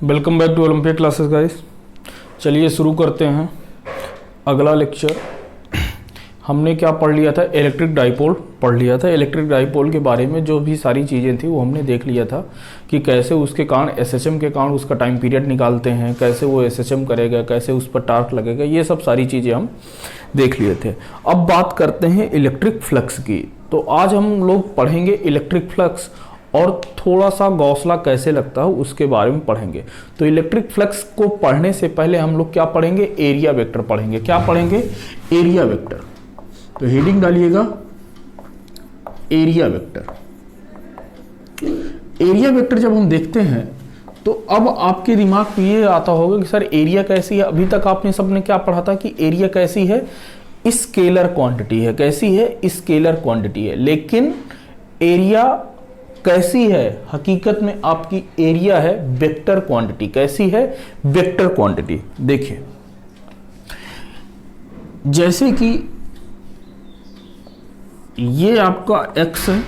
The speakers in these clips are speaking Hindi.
Welcome back to Olympic classes guys. चलिए शुरू करते हैं अगला लेक्चर। हमने क्या पढ़ लिया था? इलेक्ट्रिक डाइपोल पढ़ लिया था। इलेक्ट्रिक डाइपोल के बारे में जो भी सारी चीज़ें थी वो हमने देख लिया था कि कैसे उसके कारण एसएचएम के कारण उसका टाइम पीरियड निकालते हैं, कैसे वो एसएचएम करेगा, कैसे उस पर टार्क लगेगा, ये सब सारी चीज़ें हम देख लिए थे। अब बात करते हैं इलेक्ट्रिक फ्लक्स की। तो आज हम लोग पढ़ेंगे इलेक्ट्रिक फ्लक्स और थोड़ा सा गौसला कैसे लगता है उसके बारे में पढ़ेंगे। तो इलेक्ट्रिक फ्लक्स को पढ़ने से पहले हम लोग क्या पढ़ेंगे? एरिया वेक्टर पढ़ेंगे। क्या पढ़ेंगे? Area vector. तो हेडिंग डालिएगा एरिया वेक्टर। एरिया वेक्टर जब हम देखते हैं तो अब आपके दिमाग में ये आता होगा कि सर एरिया कैसी है। अभी तक आपने सबने क्या पढ़ा था कि एरिया कैसी है? स्केलर क्वांटिटी है। कैसी है? स्केलर क्वांटिटी है। लेकिन एरिया कैसी है? हकीकत में आपकी एरिया है वेक्टर क्वांटिटी। कैसी है? Vector quantity. देखिए जैसे कि ये आपका x है,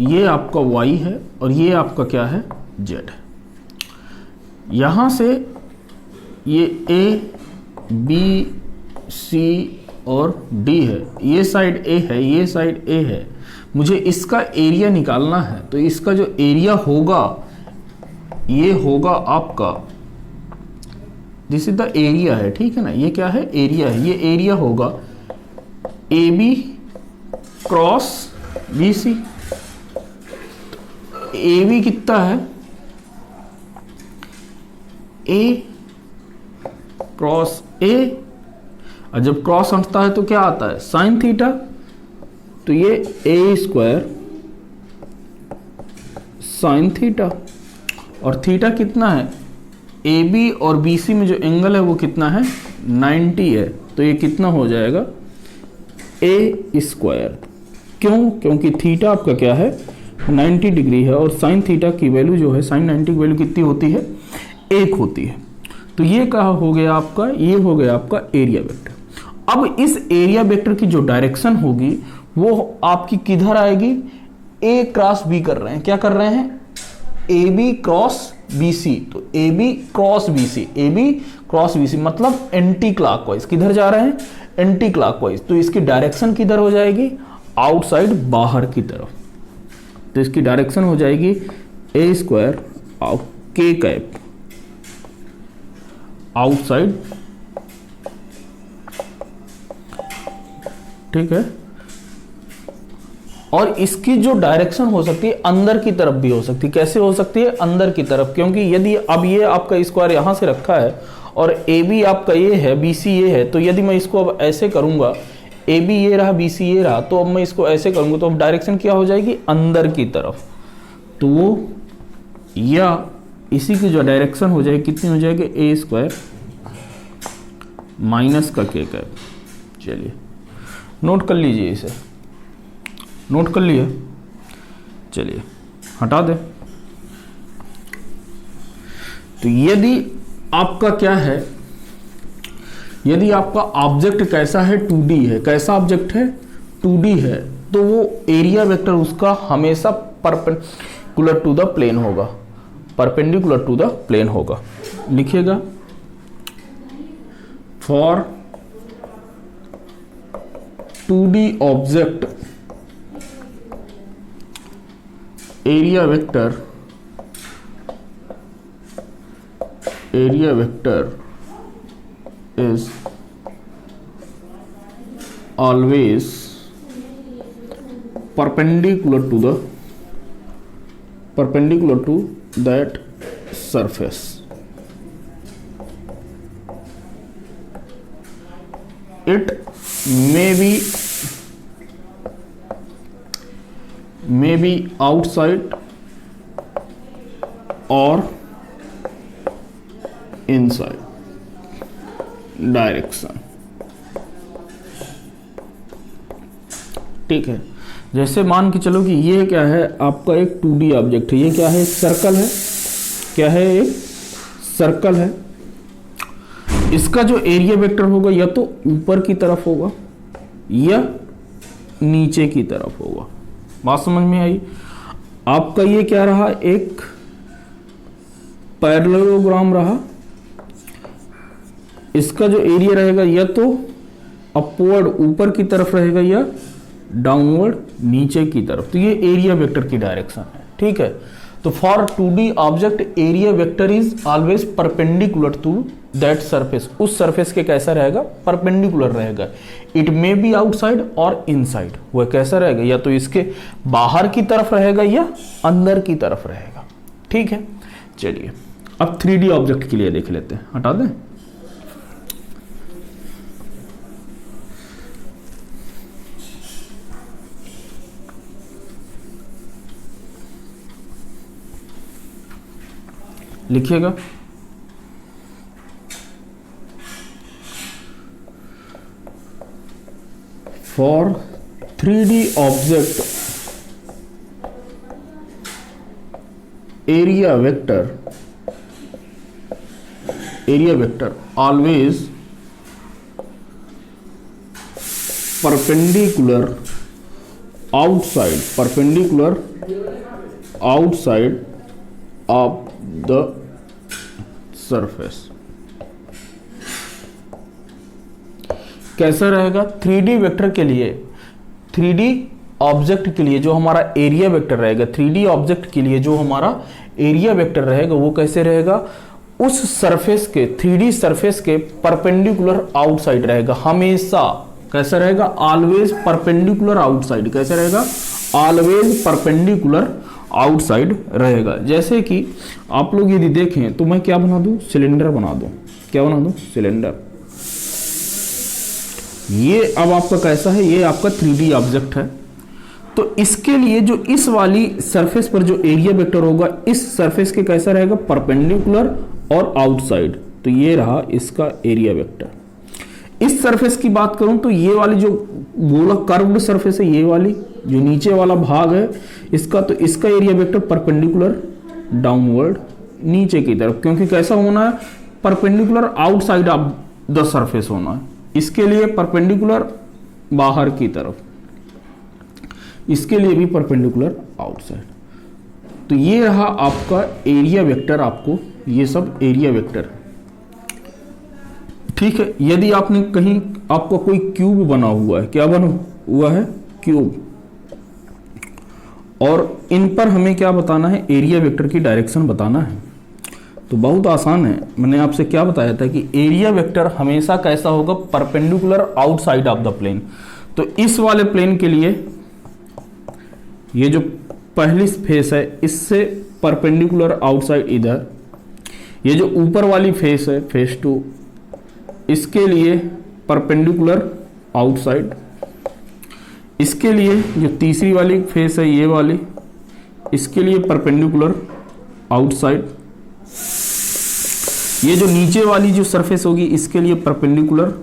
ये आपका y है और ये आपका क्या है? z है। यहां से ये a b c और d है। ये साइड a है, ये साइड a है। मुझे इसका एरिया निकालना है। तो इसका जो एरिया होगा ये होगा आपका, दिस इज द एरिया है, ठीक है ना। ये क्या है? एरिया है। ये एरिया होगा A B cross B C. A B कितना है? A cross A. और जब क्रॉस हटता है तो क्या आता है? Sine theta. तो ये ए स्क्वायर साइन थीटा। और थीटा कितना है? ए बी और बी सी में जो एंगल है वो कितना है? 90 है। तो ये कितना हो जाएगा? ए स्क्वायर। क्यों? क्योंकि थीटा आपका क्या है? 90 डिग्री है और साइन थीटा की वैल्यू जो है, साइन 90 की वैल्यू कितनी होती है? 1 होती है। तो ये क्या हो गया आपका? ये हो गया आपका एरिया वेक्टर। अब इस एरिया वेक्टर की जो डायरेक्शन होगी वो आपकी किधर आएगी? ए क्रॉस बी कर रहे हैं। क्या कर रहे हैं? A B cross B C. तो A B cross B C, A B cross B C मतलब एंटी क्लॉकवाइज। किधर जा रहे हैं? Anticlockwise. तो इसकी डायरेक्शन किधर हो जाएगी? आउटसाइड, बाहर की तरफ। तो इसकी डायरेक्शन हो जाएगी ए स्क्वायर के कैप आउटसाइड, ठीक है। और इसकी जो डायरेक्शन हो सकती है अंदर की तरफ भी हो सकती है। कैसे हो सकती है? अंदर की तरफ। क्योंकि यदि अब ये आपका स्क्वायर यहां से रखा है और ए बी आपका ये है, बी सी ये है, तो यदि मैं इसको अब ऐसे करूंगा, ए बी ये रहा, बी सी ये रहा, तो अब मैं इसको ऐसे करूंगा तो अब डायरेक्शन क्या हो जाएगी? अंदर की तरफ। तो वो या इसी की जो डायरेक्शन हो जाएगी कितनी हो जाएगी? ए स्क्वायर माइनस का के कैप। चलिए नोट कर लीजिए, इसे नोट कर लिया। चलिए हटा दे। तो यदि आपका क्या है, यदि आपका ऑब्जेक्ट कैसा है? 2D है। कैसा ऑब्जेक्ट है? 2D है। तो वो एरिया वेक्टर उसका हमेशा परपेंडिकुलर टू द प्लेन होगा। परपेंडिकुलर टू द प्लेन होगा। लिखिएगा for 2D object area vector is always perpendicular to that surface. It may be outside or inside direction, ठीक है। जैसे मान के चलो कि ये क्या है? आपका एक 2D ऑब्जेक्ट है। ये क्या है? एक सर्कल है। क्या है? एक सर्कल है। इसका जो एरिया वेक्टर होगा या तो ऊपर की तरफ होगा या नीचे की तरफ होगा। बात समझ में आई? आपका ये क्या रहा? एक पैरेललोग्राम रहा, इसका जो एरिया रहेगा या तो अपवर्ड ऊपर की तरफ रहेगा या डाउनवर्ड नीचे की तरफ। तो ये एरिया वेक्टर की डायरेक्शन है, ठीक है। तो for 2D object area vector is always perpendicular to that surface. उस सरफेस के कैसा रहेगा, परपेंडिकुलर रहेगा। इट मे बी आउटसाइड और इनसाइड, वह कैसा रहेगा, या तो इसके बाहर की तरफ रहेगा या अंदर की तरफ रहेगा, ठीक है। चलिए अब 3D ऑब्जेक्ट के लिए देख लेते हैं, हटा दें। लिखिएगा for 3D object area vector always perpendicular outside of the surface. कैसा रहेगा 3D वेक्टर के लिए, 3D ऑब्जेक्ट के लिए जो हमारा एरिया वेक्टर रहेगा, 3D ऑब्जेक्ट के लिए जो हमारा एरिया वेक्टर रहेगा वो कैसे रहेगा, उस सरफेस के 3D सरफेस के परपेंडिकुलर आउटसाइड रहेगा, हमेशा कैसा रहेगा, ऑलवेज परपेंडिकुलर आउटसाइड। कैसा रहेगा, ऑलवेज परपेंडिकुलर आउटसाइड रहेगा। जैसे कि आप लोग यदि देखें तो मैं क्या बना दूं, सिलेंडर बना दूं। क्या बना दूं, सिलेंडर। ये अब आपका कैसा है, ये आपका 3D ऑब्जेक्ट है। तो इसके लिए जो इस वाली सरफेस पर जो एरिया वेक्टर होगा, इस सरफेस के कैसा रहेगा, परपेंडिकुलर और आउटसाइड। तो ये रहा इसका एरिया वेक्टर। इस सरफेस की बात करूं तो ये वाली जो गोला कर्व्ड सरफेस है, ये वाली जो नीचे वाला भाग है इसका, तो इसका एरिया वेक्टर परपेंडिकुलर डाउनवर्ड नीचे की तरफ, क्योंकि कैसा होना है, perpendicular outside of the surface होना है। इसके लिए परपेंडिकुलर बाहर की तरफ, इसके लिए भी परपेंडिकुलर आउटसाइड। तो ये रहा आपका एरिया वेक्टर, आपको ये सब एरिया वेक्टर, ठीक है। यदि आपने कहीं आपका कोई क्यूब बना हुआ है, क्या बना हुआ है, क्यूब, और इन पर हमें क्या बताना है, एरिया वेक्टर की डायरेक्शन बताना है। तो बहुत आसान है, मैंने आपसे क्या बताया था कि एरिया वेक्टर हमेशा कैसा होगा, perpendicular outside of the plane. तो इस वाले प्लेन के लिए ये जो पहली फेस है इससे परपेंडिकुलर आउटसाइड इधर, ये जो ऊपर वाली फेस है फेस 2, इसके लिए परपेंडिकुलर आउटसाइड। इसके लिए जो तीसरी वाली फेस है ये वाली, इसके लिए परपेंडिकुलर आउटसाइड। ये जो नीचे वाली जो सरफेस होगी इसके लिए परपेंडिकुलर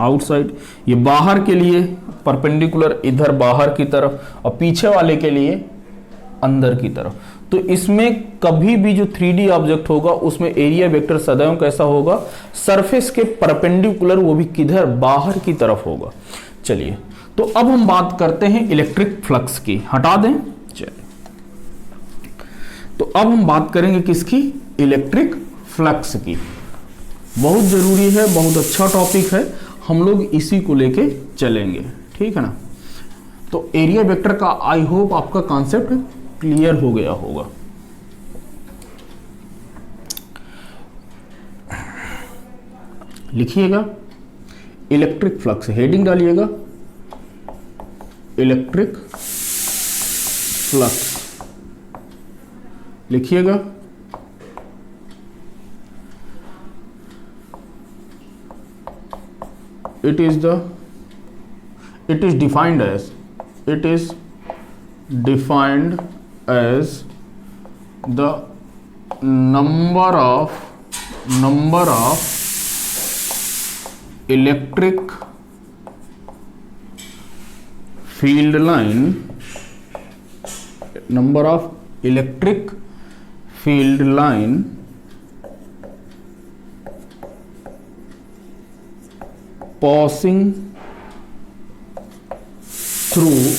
आउटसाइड। ये बाहर के लिए परपेंडिकुलर इधर बाहर की तरफ, और पीछे वाले के लिए अंदर की तरफ। तो इसमें कभी भी जो 3D ऑब्जेक्ट होगा उसमें एरिया वेक्टर सदैव कैसा होगा, सरफेस के परपेंडिकुलर, वो भी किधर, बाहर की तरफ होगा। चलिए तो अब हम बात करते हैं इलेक्ट्रिक फ्लक्स की, हटा दें। चलिए तो अब हम बात करेंगे किसकी, इलेक्ट्रिक फ्लक्स की। बहुत जरूरी है, बहुत अच्छा टॉपिक है, हम लोग इसी को लेके चलेंगे, ठीक है ना। तो एरिया वेक्टर का आई होप आपका कॉन्सेप्ट क्लियर हो गया होगा। लिखिएगा इलेक्ट्रिक फ्लक्स, हेडिंग डालिएगा इलेक्ट्रिक फ्लक्स, लिखिएगा। it is defined as the number of electric field line passing through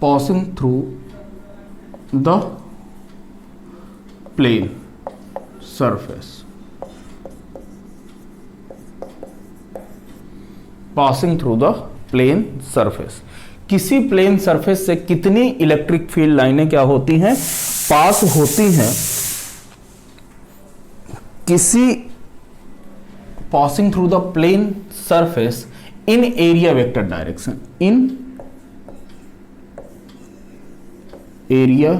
passing through the plane surface, passing through the plane surface। किसी प्लेन सरफेस से कितनी इलेक्ट्रिक फील्ड लाइनें क्या होती हैं, पास होती हैं। किसी passing through the plane surface in area vector direction, in area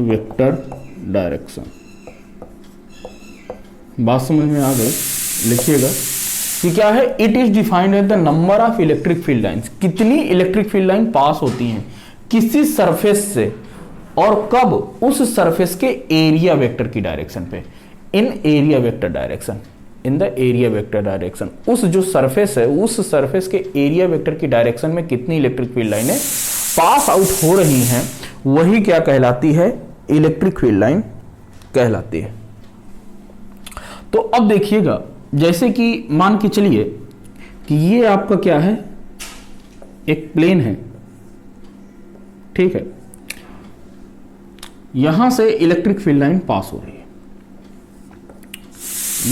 vector direction। बात समझ में आ गई? लिखिएगा कि क्या है, it is defined as the number of electric field lines. कितनी इलेक्ट्रिक फील्ड लाइन पास होती हैं किसी सरफेस से और कब, उस सरफेस के एरिया वेक्टर की डायरेक्शन पे, in area vector direction, in the area vector direction. उस जो सरफेस है उस सरफेस के एरिया वेक्टर की डायरेक्शन में कितनी इलेक्ट्रिक फील्ड लाइनें पास आउट हो रही हैं, वही क्या कहलाती है, इलेक्ट्रिक फील्ड लाइन कहलाती है। तो अब देखिएगा, जैसे कि मान के चलिए कि ये आपका क्या है, एक प्लेन है, ठीक है, यहां से इलेक्ट्रिक फील्ड लाइन पास हो रही है,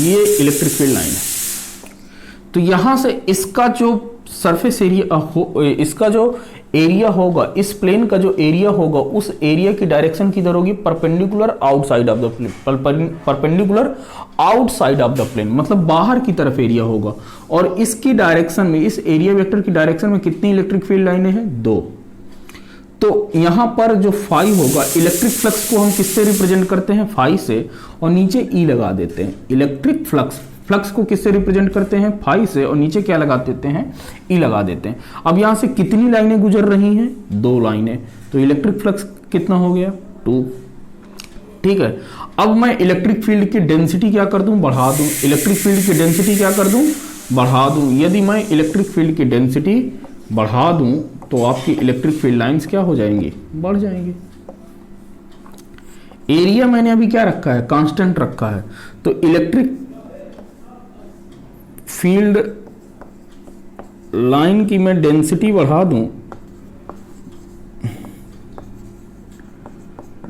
ये इलेक्ट्रिक फील्ड लाइन है। तो यहां से इसका जो सरफेस एरिया हो, इसका जो एरिया होगा, इस प्लेन का जो एरिया होगा, उस एरिया की डायरेक्शन किधर होगी, perpendicular outside of the plane, perpendicular outside of the plane, मतलब बाहर की तरफ एरिया होगा। और इसकी डायरेक्शन में, इस एरिया वेक्टर की डायरेक्शन में कितनी इलेक्ट्रिक फील्ड लाइनें हैं, 2। तो यहां पर जो फाई होगा, इलेक्ट्रिक फ्लक्स को हम किससे रिप्रेजेंट करते हैं, फाई से, और नीचे ई लगा देते हैं। इलेक्ट्रिक फ्लक्स को किससे रिप्रेजेंट करते हैं, फाई से, और नीचे क्या लगा देते हैं, ई लगा देते हैं। अब यहां से कितनी लाइनें गुजर रही हैं, 2 लाइनें। तो इलेक्ट्रिक फ्लक्स कितना हो गया, 2, ठीक है। अब मैं इलेक्ट्रिक फील्ड की डेंसिटी क्या कर दूं, बढ़ा दूं। इलेक्ट्रिक फील्ड की डेंसिटी क्या कर दूं, बढ़ा दूं। यदि मैं इलेक्ट्रिक फील्ड की डेंसिटी बढ़ा दूं तो आपकी इलेक्ट्रिक फील्ड लाइंस क्या हो जाएंगी, बढ़ जाएंगी। एरिया मैंने अभी क्या रखा है, कांस्टेंट रखा है। तो इलेक्ट्रिक फील्ड लाइन की मैं डेंसिटी बढ़ा दूं,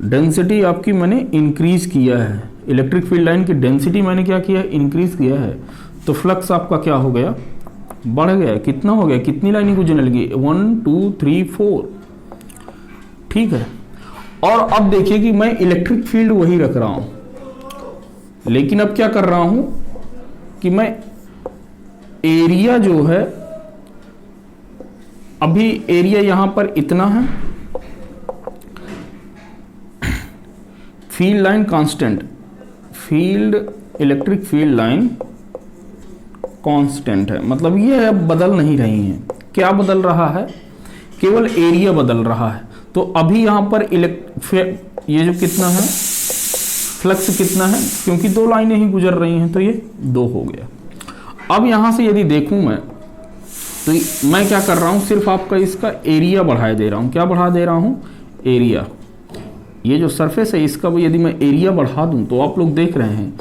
डेंसिटी आपकी मैंने इंक्रीज किया है, इलेक्ट्रिक फील्ड लाइन की डेंसिटी मैंने क्या किया है, इंक्रीज किया है। तो फ्लक्स आपका क्या हो गया, बढ़ गया। कितना हो गया, कितनी लाइनें गुजरने लगी, 1 2 3 4, ठीक है। और अब देखिए कि मैं इलेक्ट्रिक फील्ड वही रख रहा हूं, लेकिन अब क्या कर रहा हूं कि मैं एरिया जो है, अभी एरिया यहां पर इतना है, field line constant, field electric field line constant है, मतलब ये अब बदल नहीं रही है। क्या बदल रहा है, केवल एरिया बदल रहा है। तो अभी यहां पर ये जो कितना है, फ्लक्स कितना है, क्योंकि 2 लाइनें ही गुजर रही हैं तो ये 2 हो गया। अब यहां से यदि देखूं मैं, तो मैं क्या कर रहा हूं, सिर्फ आपका इसका एरिया बढ़ा दे रहा हूं। क्या बढ़ा दे रहा हूं, एरिया। ये जो सरफेस है इसका यदि मैं एरिया बढ़ा दूं तो आप लोग देख रहे हैं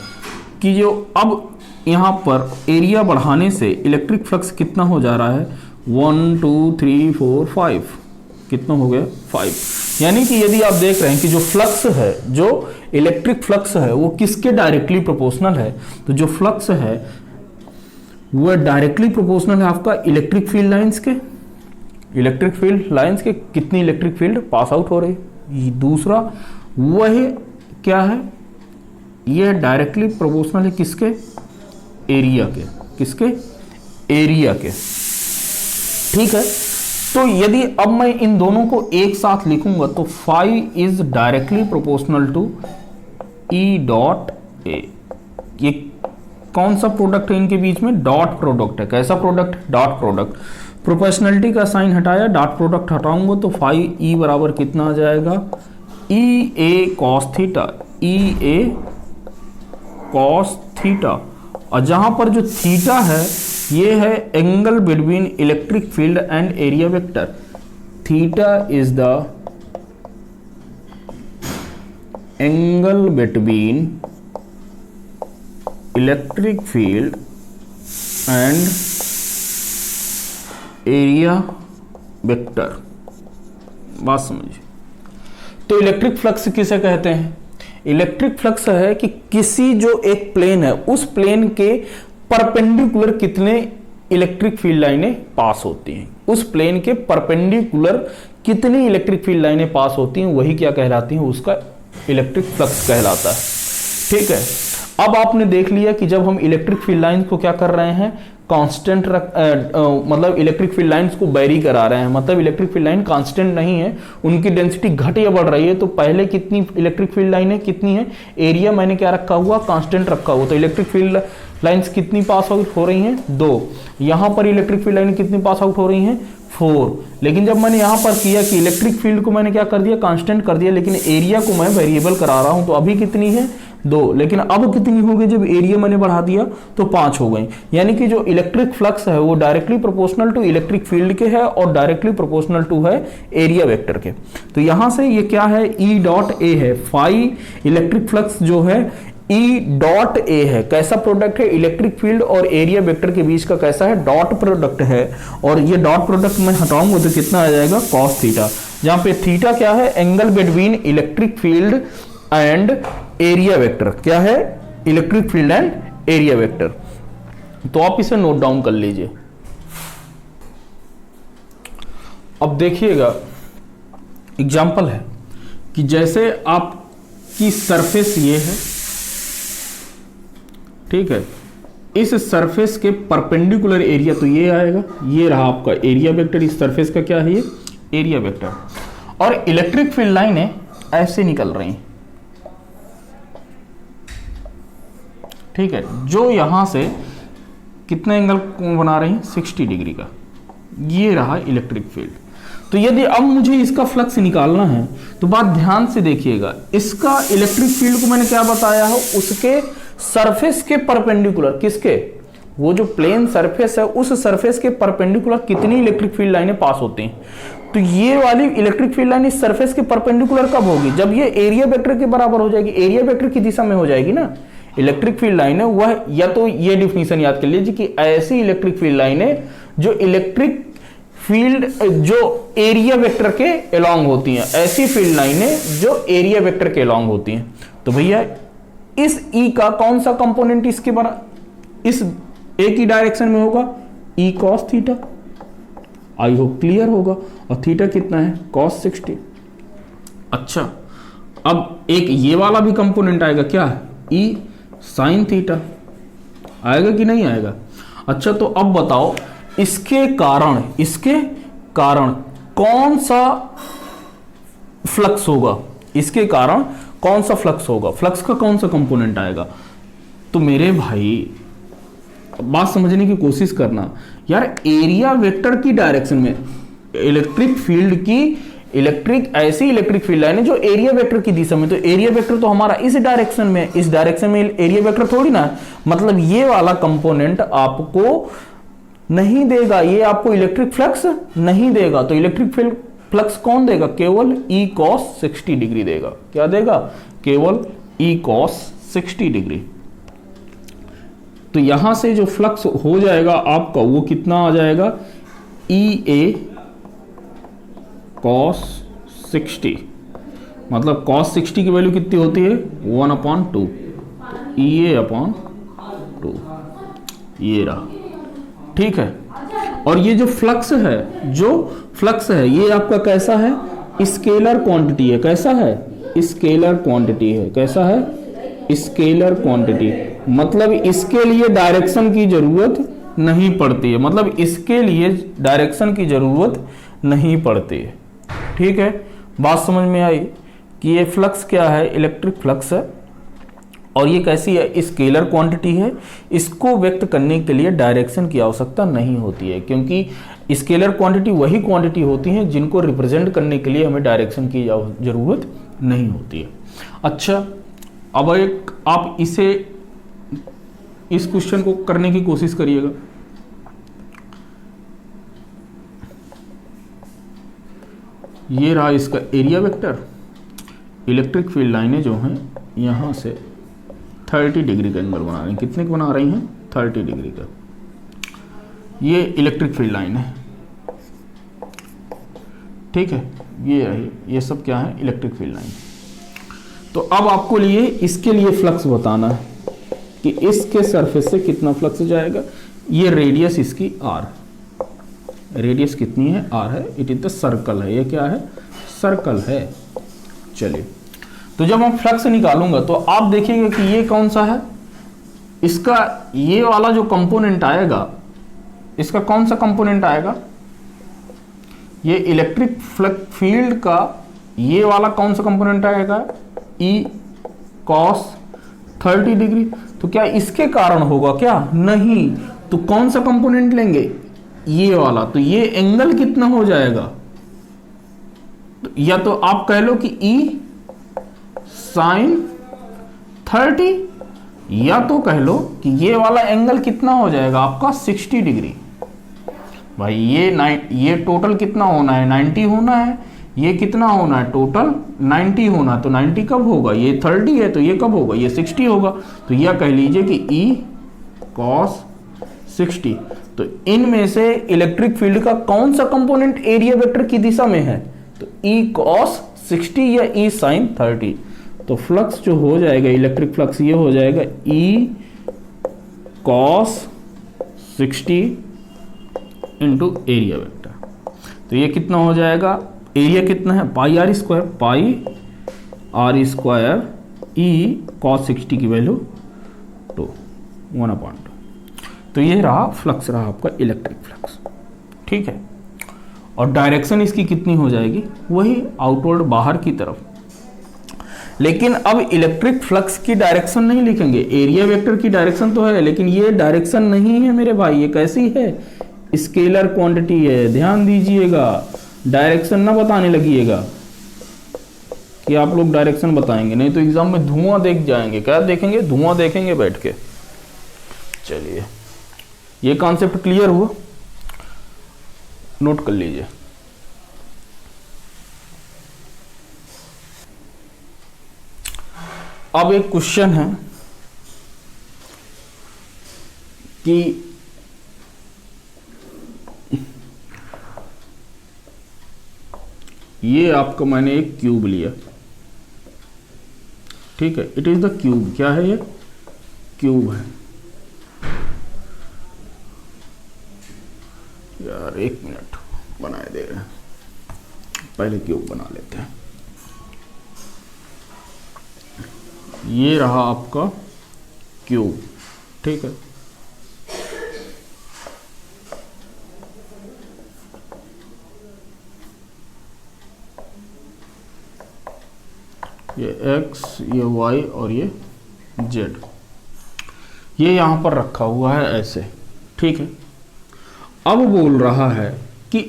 कि जो अब यहां पर एरिया बढ़ाने से इलेक्ट्रिक फ्लक्स कितना हो जा रहा है, 1 2 3 4 5, कितना हो गया, 5। यानी कि यदि आप देख रहे हैं कि जो फ्लक्स है, जो इलेक्ट्रिक फ्लक्स है, वो किसके डायरेक्टली प्रोपोर्शनल है, तो जो फ्लक्स है वो डायरेक्टली प्रोपोर्शनल है आपका इलेक्ट्रिक फील्ड लाइंस के। इलेक्ट्रिक फील्ड लाइंस के कितनी इलेक्ट्रिक फील्ड पास आउट हो रही। दूसरा वह क्या है, यह डायरेक्टली प्रोपोर्शनल है किसके, एरिया के, किसके, एरिया के, ठीक है। तो यदि अब मैं इन दोनों को एक साथ लिखूंगा तो phi is directly proportional to E dot A. ये कौन सा प्रोडक्ट है इनके बीच में, डॉट प्रोडक्ट है। कैसा प्रोडक्ट, डॉट प्रोडक्ट। प्रोपोर्शनलिटी का साइन हटाया, डॉट प्रोडक्ट हटाऊंगा तो फाई ई बराबर कितना आ जाएगा, ई ए कॉस थीटा, ई ए कॉस थीटा। और जहां पर जो थीटा है ये है angle between electric field and area vector. Theta is the angle between electric field and area vector. बात समझिए। तो इलेक्ट्रिक फ्लक्स किसे कहते हैं? इलेक्ट्रिक फ्लक्स है कि किसी जो एक प्लेन है उस प्लेन के परपेंडिकुलर कितने इलेक्ट्रिक फील्ड लाइनें पास होती हैं, उस प्लेन के परपेंडिकुलर कितनी इलेक्ट्रिक फील्ड लाइनें पास होती हैं, वही क्या कहलाती हैं, उसका इलेक्ट्रिक फ्लक्स कहलाता है। ठीक है, अब आपने देख लिया कि जब हम इलेक्ट्रिक फील्ड लाइंस को क्या कर रहे हैं, कांस्टेंट मतलब इलेक्ट्रिक फील्ड लाइंस को वेरी करा रहे हैं, मतलब इलेक्ट्रिक फील्ड लाइन कांस्टेंट नहीं है, उनकी डेंसिटी घट या बढ़ रही है। तो पहले कितनी इलेक्ट्रिक फील्ड लाइनें कितनी है, एरिया मैंने क्या रखा हुआ, कांस्टेंट रखा हुआ, तो इलेक्ट्रिक फील्ड लाइंस कितनी पास आउट हो रही हैं, 2। यहां पर इलेक्ट्रिक फील्ड लाइन कितनी पास आउट हो रही हैं, 4। लेकिन जब मैंने यहां पर किया कि इलेक्ट्रिक फील्ड को मैंने क्या कर दिया, कांस्टेंट कर दिया, लेकिन एरिया को मैं वेरिएबल करा रहा हूं, तो अभी कितनी है, 2। लेकिन अब कितनी हो गई, जब एरिया मैंने बढ़ा दिया तो 5 हो गई। यानी कि जो इलेक्ट्रिक फ्लक्स है वो directly proportional to electric field के है और डायरेक्टली प्रोपोर्शनल टू है एरिया वेक्टर के। तो यहां से ये क्या है, ई डॉट ए है, फाई इलेक्ट्रिक फ्लक्स जो है ई डॉट ए है, कैसा प्रोडक्ट है, इलेक्ट्रिक फील्ड और एरिया वेक्टर के बीच का कैसा है, डॉट प्रोडक्ट है। और ये डॉट प्रोडक्ट मैं हटाऊंगा तो कितना आ जाएगा, कॉस थीटा, जहां पे थीटा क्या है, angle between electric field and area vector, क्या है, electric field and area vector. तो आप इसे नोट डाउन कर लीजिए। अब देखिएगा एग्जांपल है कि जैसे आपकी सरफेस ये है, ठीक है, इस सरफेस के परपेंडिकुलर एरिया तो ये आएगा, ये रहा आपका एरिया वेक्टर, इस सरफेस का क्या है, ये एरिया वेक्टर। और इलेक्ट्रिक फील्ड लाइनें ऐसे निकल रही हैं, ठीक है, जो यहां से कितने एंगल बना रही हैं, 60 डिग्री का, ये रहा इलेक्ट्रिक फील्ड। तो यदि अब मुझे इसका फ्लक्स निकालना है तो बात ध्यान से देखिएगा, इसका इलेक्ट्रिक फील्ड को मैंने क्या बताया है, उसके सरफेस के परपेंडिकुलर, किसके, वो जो प्लेन सरफेस है उस सरफेस के परपेंडिकुलर कितनी इलेक्ट्रिक फील्ड लाइनें पास होती हैं। तो ये वाली इलेक्ट्रिक फील्ड लाइन इस सरफेस के परपेंडिकुलर कब होगी, जब ये एरिया वेक्टर के बराबर हो जाएगी, एरिया वेक्टर की दिशा में हो जाएगी ना इलेक्ट्रिक फील्ड लाइन है वह, या तो ये डिफिनीशन याद कर लीजिए कि ऐसी इलेक्ट्रिक फील्ड लाइनें जो इलेक्ट्रिक फील्ड जो एरिया वेक्टर के अलोंग होती हैं, ऐसी फील्ड लाइनें जो एरिया वेक्टर के अलोंग होती हैं। तो भैया इस ई का कौन सा कंपोनेंट इसके बराबर, इस ए की डायरेक्शन में होगा, E cos theta, I hope clear होगा, और थीटा कितना है, कॉस 60। अच्छा, अब एक ये वाला भी कंपोनेंट आएगा, क्या, ई साइन थीटा, आएगा कि नहीं आएगा। अच्छा, तो अब बताओ इसके कारण कौन सा फ्लक्स होगा, इसके कारण कौन सा फ्लक्स होगा, फ्लक्स का कौन सा कंपोनेंट आएगा। तो मेरे भाई बात समझने की कोशिश करना यार, एरिया वेक्टर की डायरेक्शन में इलेक्ट्रिक फील्ड की ऐसी इलेक्ट्रिक फील्ड लाइन है जो एरिया वेक्टर की दिशा में, तो एरिया वेक्टर तो हमारा इस डायरेक्शन में, इस डायरेक्शन में एरिया वेक्टर थोड़ी ना, मतलब ये वाला कंपोनेंट आपको नहीं देगा, ये आपको इलेक्ट्रिक फ्लक्स नहीं देगा। तो इलेक्ट्रिक फ्लक्स कौन देगा, केवल ई कॉस 60 डिग्री देगा, क्या देगा, केवल ई कॉस 60 डिग्री। तो यहां से जो फ्लक्स हो जाएगा आपका वो कितना आ जाएगा, ई ए कॉस 60, मतलब कॉस 60 की वैल्यू कितनी होती है, 1/2, ई ए अपॉन 2, ये रहा, ठीक है। और ये जो फ्लक्स है ये आपका कैसा है, स्केलर क्वांटिटी है, कैसा है, स्केलर क्वांटिटी है, कैसा है, स्केलर क्वांटिटी, मतलब इसके लिए डायरेक्शन की जरूरत नहीं पड़ती है, मतलब इसके लिए डायरेक्शन की जरूरत नहीं पड़ती है, ठीक है। बात समझ में आई कि ये फ्लक्स क्या है, इलेक्ट्रिक फ्लक्स है, और ये कैसी है, स्केलर क्वांटिटी है, इसको व्यक्त करने के लिए डायरेक्शन की आवश्यकता नहीं होती है, क्योंकि स्केलर क्वांटिटी वही क्वांटिटी होती हैं जिनको रिप्रेजेंट करने के लिए हमें डायरेक्शन की जरूरत नहीं होती है। अच्छा, अब एक आप इस क्वेश्चन को करने की कोशिश करिएगा। ये रहा इसका एरिया वेक्टर, इलेक्ट्रिक फील्ड लाइनें जो हैं यहां से 30 डिग्री का एंगल बना रही हैं, कितने का बना रही हैं, 30 डिग्री का। ये इलेक्ट्रिक फील्ड लाइन है, ठीक है। ये रही, ये सब क्या है, इलेक्ट्रिक फील्ड लाइन। तो अब आपको इसके लिए फ्लक्स बताना है कि इसके सरफेस से कितना फ्लक्स जाएगा। ये रेडियस इसकी आर, रेडियस कितनी है, आर है, इट इज द सर्कल है, ये क्या है, सर्कल है। चलिए, तो जब हम फ्लक्स निकालूंगा तो आप देखिएगा कि ये कौन सा है, इसका ये वाला जो कंपोनेंट आएगा, इसका कौन सा कंपोनेंट आएगा, ये इलेक्ट्रिक फ्लक्स फील्ड का ये वाला कौन सा कंपोनेंट आएगा, ई कॉस 30 डिग्री। तो क्या इसके कारण होगा क्या, नहीं, तो कौन सा कंपोनेंट लेंगे, ये वाला। तो ये एंगल कितना हो जाएगा, तो या तो आप कह लो कि ई साइन 30, या तो कह लो कि ये वाला एंगल कितना हो जाएगा आपका 60 डिग्री। भाई ये टोटल कितना होना है, 90 होना है, ये कितना होना है, टोटल 90 होना है। तो 90 कब होगा, ये 30 है, तो ये कब होगा, ये 60 होगा। तो यह कह लीजिए कि ई कॉस 60। तो इनमें से इलेक्ट्रिक फील्ड का कौन सा कंपोनेंट एरिया वेक्टर की दिशा में है, तो ई कॉस 60 या ई साइन 30। तो फ्लक्स जो हो जाएगा, इलेक्ट्रिक फ्लक्स, ये हो जाएगा E cos 60 into area vector. तो ये कितना हो जाएगा, एरिया कितना है, pi r square, pi r square E cos 60 की वैल्यू 1/2। तो ये रहा फ्लक्स, रहा आपका इलेक्ट्रिक फ्लक्स, ठीक है। और डायरेक्शन इसकी कितनी हो जाएगी, वही आउटवर्ड, बाहर की तरफ। लेकिन अब इलेक्ट्रिक फ्लक्स की डायरेक्शन नहीं लिखेंगे, एरिया वेक्टर की डायरेक्शन तो है, लेकिन ये डायरेक्शन नहीं है मेरे भाई। ये कैसी है, स्केलर क्वांटिटी है, ध्यान दीजिएगा। डायरेक्शन ना बताने लगिएगा कि आप लोग डायरेक्शन बताएंगे, नहीं तो एग्जाम में धुआं देख जाएंगे। क्या देखेंगे, धुआं देखेंगे बैठ के। चलिए, ये कॉन्सेप्ट क्लियर हुआ, नोट कर लीजिए। अब एक क्वेश्चन है कि ये आपका मैंने एक क्यूब लिया, ठीक है, इट इज द क्यूब। क्या है ये, क्यूब है। यार एक मिनट, बनाए दे रहे हैं, पहले क्यूब बना लेते हैं। ये रहा आपका क्यूब, ठीक है। ये x, ये y और ये z, ये यहां पर रखा हुआ है ऐसे, ठीक है। अब बोल रहा है कि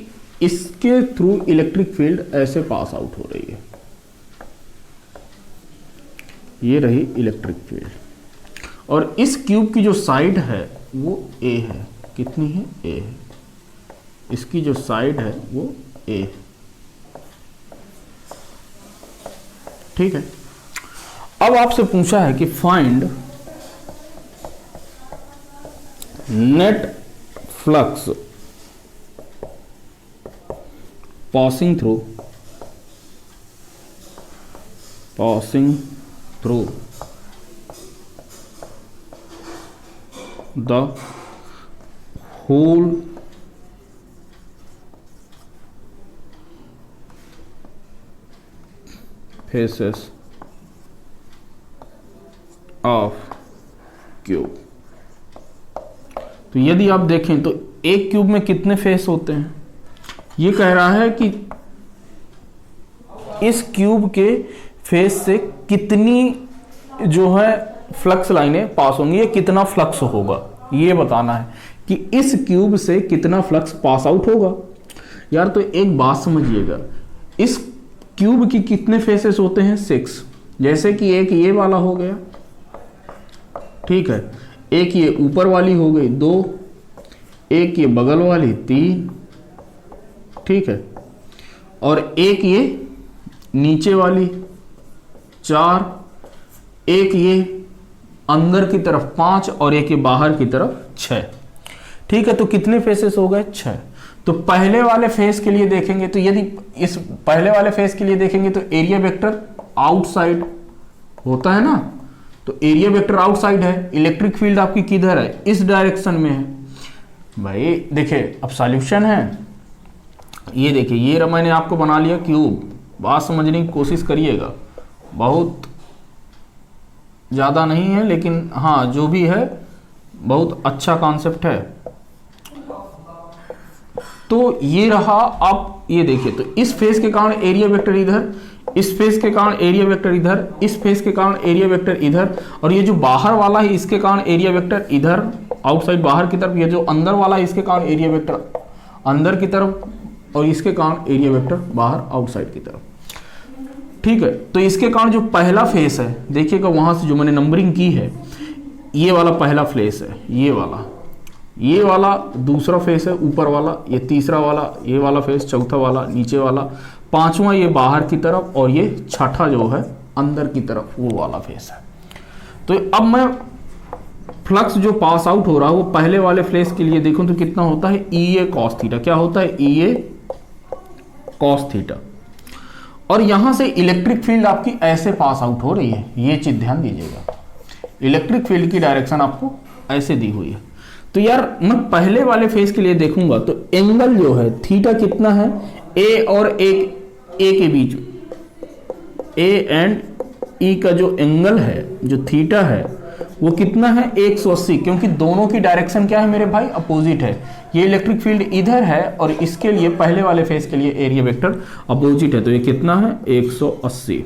इसके थ्रू इलेक्ट्रिक फील्ड ऐसे पास आउट हो रही है। ये रही इलेक्ट्रिक फील्ड, और इस क्यूब की जो साइड है वो a है। कितनी है, a है। इसकी जो साइड है वो a है, ठीक है। अब आपसे पूछा है कि find net flux passing through the whole faces of cube. तो यदि आप देखें तो एक क्यूब में कितने फेस होते हैं, ये कह रहा है कि इस क्यूब के फेस से कितनी जो है फ्लक्स लाइनें पास होंगी, ये कितना फ्लक्स होगा, ये बताना है कि इस क्यूब से कितना फ्लक्स पास आउट होगा। यार तो एक बात समझिएगा, इस क्यूब की कितने फेसेस होते हैं, 6। जैसे कि एक ये वाला हो गया, ठीक है, एक ये ऊपर वाली हो गई 2, एक ये बगल वाली 3, ठीक है, और एक ये नीचे वाली 4, एक ये अंदर की तरफ 5 और एक ये बाहर की तरफ 6, ठीक है। तो कितने फेसेस हो गए, 6। तो पहले वाले फेस के लिए देखेंगे तो यदि इस पहले वाले फेस के लिए देखेंगे तो एरिया वेक्टर आउटसाइड होता है ना, तो एरिया वेक्टर आउटसाइड है, इलेक्ट्रिक फील्ड आपकी किधर है, इस डायरेक्शन में है। भाई देखिए अब सॉल्यूशन है, ये देखिए ये मैंने आपको बना लिया क्यूब, बात समझने की कोशिश करिएगा, बहुत ज़्यादा नहीं है लेकिन हाँ जो भी है बहुत अच्छा कॉन्सेप्ट है। तो ये रहा, अब ये देखिए तो इस फेस के कारण एरिया वेक्टर इधर, इस फेस के कारण एरिया वेक्टर इधर, इस फेस के कारण एरिया वेक्टर इधर, और ये जो बाहर वाला है इसके कारण एरिया वेक्टर इधर आउटसाइड बाहर की तरफ, ये जो अंदर वाला है इसके कारण एरिया वेक्टर अंदर की तरफ, और इसके कारण एरिया वेक्टर बाहर आउटसाइड की तरफ। ठीक है, तो इसके कारण जो पहला फेस है देखिएगा, वहां से जो मैंने नंबरिंग की है, ये वाला पहला फेस है, ये वाला दूसरा फेस है ऊपर वाला, ये तीसरा वाला, ये वाला फेस चौथा वाला नीचे वाला, पांचवा ये बाहर की तरफ, और ये छठा जो है अंदर की तरफ वो वाला फेस है। तो अब मैं फ्लक्स जो पास आउट हो रहा है वो पहले वाले फेस के लिए देखूं तो कितना होता है, ई ए कॉस थीटा। क्या होता है, ई ए कॉस थीटा। और यहां से इलेक्ट्रिक फील्ड आपकी ऐसे पास आउट हो रही है, ये चीज ध्यान दीजिएगा, इलेक्ट्रिक फील्ड की डायरेक्शन आपको ऐसे दी हुई है। तो यार मैं पहले वाले फेस के लिए देखूंगा तो एंगल जो है थीटा कितना है, ए और ए के बीच, ए एंड ई का जो एंगल है जो थीटा है वो कितना है 180, क्योंकि दोनों की डायरेक्शन क्या है मेरे भाई, अपोजिट है। ये इलेक्ट्रिक फील्ड इधर है और इसके लिए पहले वाले फेस के लिए एरिया वेक्टर अपोजिट है, तो ये कितना है 180।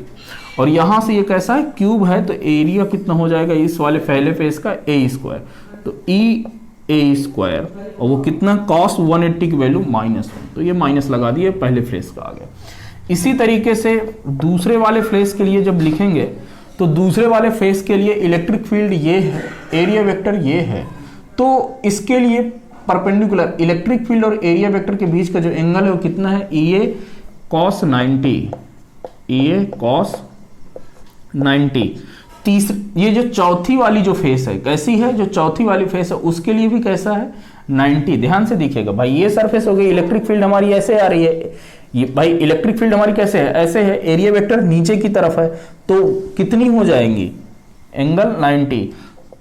और यहां से ये कैसा है, क्यूब है, तो एरिया कितना हो जाएगा इस वाले पहले फेस का ए स्क्वायर, तो ई ए स्क्वायर, और वो कितना cos 180 की वैल्यू -1, तो ये माइनस लगा दिए, पहले फेस का आ गया। इसी तरीके से दूसरे वाले फेस के लिए जब लिखेंगे तो दूसरे वाले फेस के लिए इलेक्ट्रिक फील्ड ये है, एरिया वेक्टर ये है, तो इसके लिए परपेंडिकुलर इलेक्ट्रिक फील्ड और एरिया वेक्टर के बीच का जो एंगल है वो कितना है, ई ए cos 90, ई ए cos 90। ये जो चौथी वाली जो फेस है कैसी है, जो चौथी वाली फेस है उसके लिए भी कैसा है 90। ध्यान से देखिएगा भाई, ये सरफेस हो गई, इलेक्ट्रिक फील्ड हमारी ऐसे आ रही है, ये भाई इलेक्ट्रिक फील्ड हमारी कैसे है, ऐसे है, एरिया वेक्टर नीचे की तरफ है, तो कितनी हो जाएंगी एंगल 90।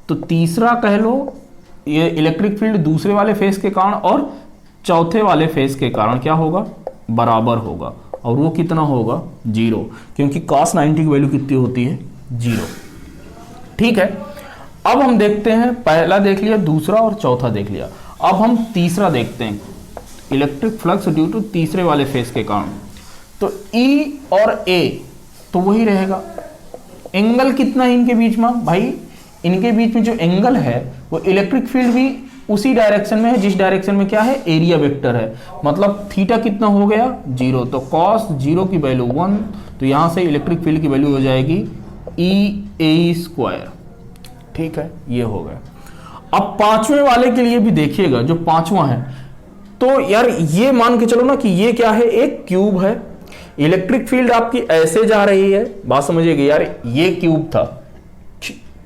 तो तीसरा कह लो ये इलेक्ट्रिक फील्ड दूसरे वाले फेस के कारण और चौथे वाले फेस के कारण क्या होगा, बराबर होगा, और वो कितना होगा 0, क्योंकि cos 90 की वैल्यू कितनी होती है 0। ठीक है, अब हम देखते हैं, पहला देख लिया, दूसरा और चौथा देख लिया, अब हम तीसरा देखते हैं, इलेक्ट्रिक फ्लक्स ड्यू टू तीसरे वाले फेस के कारण। तो E और A तो वही रहेगा, एंगल कितना है इनके बीच में भाई, इनके बीच में जो एंगल है वो इलेक्ट्रिक फील्ड भी उसी डायरेक्शन में है जिस डायरेक्शन में क्या है, एरिया वेक्टर है, मतलब थीटा कितना हो गया 0, तो cos 0 की वैल्यू 1, तो यहां से इलेक्ट्रिक फील्ड की वैल्यू हो जाएगी ई ए स्क्वायर। ठीक है, ये हो गया। अब पांचवें वाले के लिए भी देखिएगा, जो पांचवा है, तो यार ये मान के चलो ना कि ये क्या है, एक क्यूब है, इलेक्ट्रिक फील्ड आपकी ऐसे जा रही है, बात समझिएगा यार, ये क्यूब था,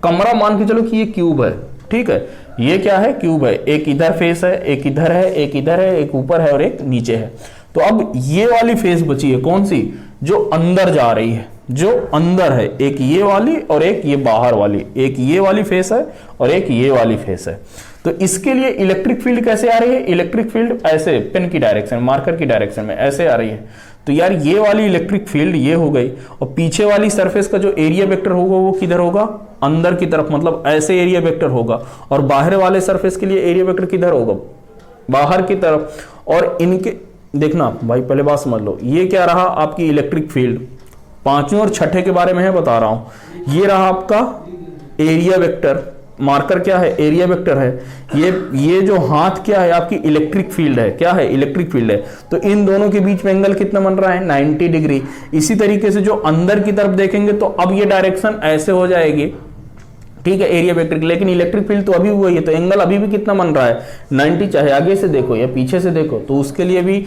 कमरा मान के चलो कि ये क्यूब है, ठीक है, ये क्या है, क्यूब है, एक इधर फेस है, एक इधर है, एक इधर है, एक ऊपर है और एक नीचे है। तो अब ये वाली फेस बची है कौन सी, जो अंदर जा रही है, जो अंदर है, एक ये वाली और एक ये बाहर वाली, एक ये वाली फेस है और एक ये वाली फेस है। तो इसके लिए इलेक्ट्रिक फील्ड कैसे आ रही है, इलेक्ट्रिक फील्ड ऐसे पेन की डायरेक्शन, मार्कर की डायरेक्शन में ऐसे आ रही है। तो यार ये वाली इलेक्ट्रिक फील्ड ये हो गई, और पीछे वाली सरफेस का जो एरिया वेक्टर होगा वो किधर होगा, अंदर की तरफ, मतलब ऐसे एरिया वेक्टर होगा, और बाहर वाले सरफेस के लिए एरिया वेक्टर किधर होगा, बाहर की तरफ। और इनके देखना भाई, पहले बात समझ लो, ये क्या रहा आपकी इलेक्ट्रिक फील्ड, पांचवें और छठे के बारे में है बता रहा हूं, ये रहा आपका एरिया वेक्टर, मार्कर क्या है, एरिया वेक्टर है, ये जो हाथ क्या है आपकी इलेक्ट्रिक फील्ड है, क्या है, इलेक्ट्रिक फील्ड है। तो इन दोनों के बीच में एंगल कितना बन रहा है 90 डिग्री। इसी तरीके से जो अंदर की तरफ देखेंगे तो अब ये डायरेक्शन ऐसे हो जाएगी, ठीक है, एरिया वेक्टर की, लेकिन इलेक्ट्रिक फील्ड तो अभी वही है, तो एंगल अभी भी कितना बन रहा है 90, चाहे आगे से देखो या पीछे से देखो, तो उसके लिए भी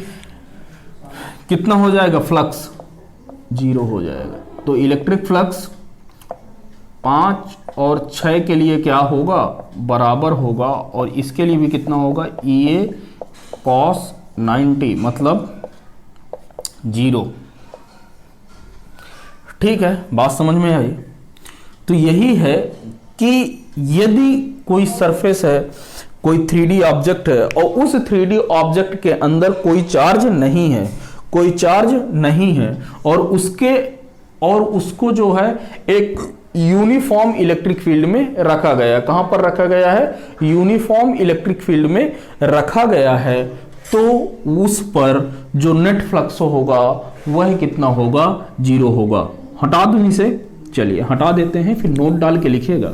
कितना हो जाएगा, फ्लक्स 0 हो जाएगा। तो इलेक्ट्रिक फ्लक्स 5 और 6 के लिए क्या होगा, बराबर होगा, और इसके लिए भी कितना होगा, ई ए कॉस 90 मतलब 0। ठीक है, बात समझ में आई। तो यही है कि यदि कोई सरफेस है, कोई 3D ऑब्जेक्ट है और उस 3D ऑब्जेक्ट के अंदर कोई चार्ज नहीं है, कोई चार्ज नहीं है और उसको जो है एक यूनिफॉर्म इलेक्ट्रिक फील्ड में रखा गया। कहां पर रखा गया है? यूनिफॉर्म इलेक्ट्रिक फील्ड में रखा गया है। तो उस पर जो नेट फ्लक्स होगा वह कितना होगा? 0 होगा। हटा दूं इसे? चलिए हटा देते हैं, फिर नोट डाल के लिखिएगा।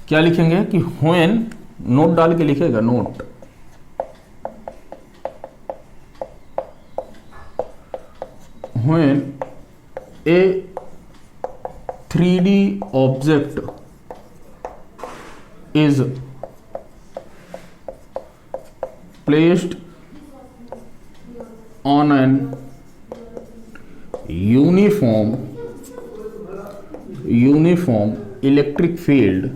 क्या लिखेंगे कि व्हेन, नोट डाल के लिखेगा, note when a 3D object is placed on an uniform electric field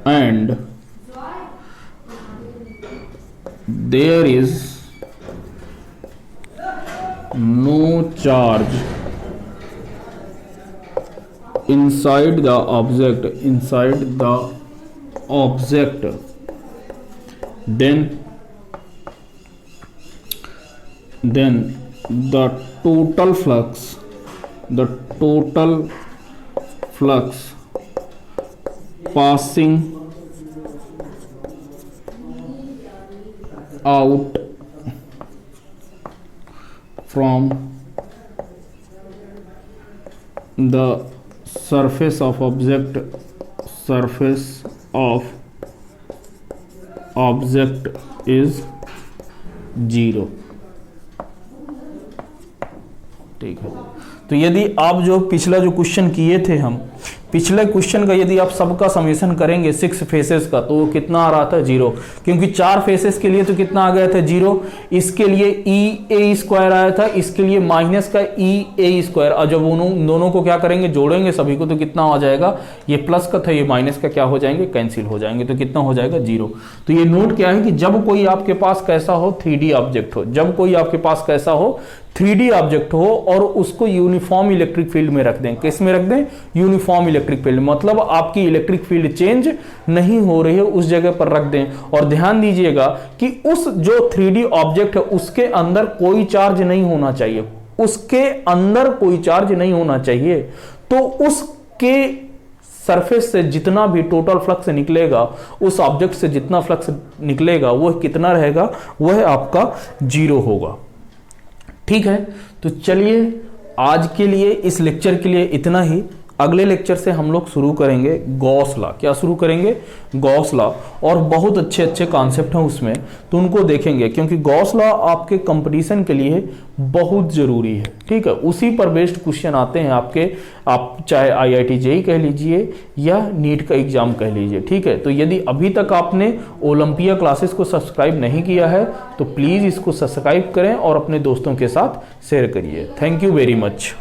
and there is no charge inside the object, then the total flux passing out from the surface of object is 0। ठीक है। तो यदि आप जो पिछला जो क्वेश्चन किए थे हम, पिछले क्वेश्चन का यदि आप सबका समेशन करेंगे 6 फेसेस का, तो वो कितना आ रहा था? 0। क्योंकि 4 फेसेस के लिए तो कितना आ गया था? 0। इसके लिए EA² आया था, इसके लिए माइनस का EA²। और जब दोनों को क्या करेंगे? जोड़ेंगे सभी को, तो कितना आ जाएगा? ये प्लस का था, ये माइनस का क्या हो जाएंगे? कैंसिल हो जाएंगे। तो कितना हो जाएगा? 0। तो ये नोट क्या है कि जब कोई आपके पास कैसा हो? 3D ऑब्जेक्ट हो। जब कोई आपके पास कैसा हो? 3D ऑब्जेक्ट हो और उसको यूनिफॉर्म इलेक्ट्रिक फील्ड में रख दें। किस में रख दें? Uniform electric field. मतलब आपकी इलेक्ट्रिक फील्ड चेंज नहीं हो रही है, उस जगह पर रख दें। और ध्यान दीजिएगा कि उस जो 3D ऑब्जेक्ट है उसके अंदर कोई चार्ज नहीं होना चाहिए, उसके अंदर कोई चार्ज नहीं होना चाहिए। तो उसके सरफेस से जितना भी टोटल फ्लक्स निकलेगा, उस ऑब्जेक्ट से जितना फ्लक्स निकलेगा वह कितना रहेगा? वह आपका 0 होगा। ठीक है। तो चलिए आज के लिए, इस लेक्चर के लिए इतना ही। अगले लेक्चर से हम लोग शुरू करेंगे गॉस लॉ। क्या शुरू करेंगे? Gauss law. और बहुत अच्छे अच्छे कॉन्सेप्ट हैं उसमें, तो उनको देखेंगे, क्योंकि गॉस लॉ आपके कंपटीशन के लिए बहुत जरूरी है। ठीक है। उसी पर बेस्ड क्वेश्चन आते हैं आपके, आप चाहे IIT JEE कह लीजिए या नीट का एग्जाम कह लीजिए। ठीक है। तो यदि अभी तक आपने ओलंपिया क्लासेस को सब्सक्राइब नहीं किया है तो प्लीज इसको सब्सक्राइब करें और अपने दोस्तों के साथ शेयर करिए। Thank you very much.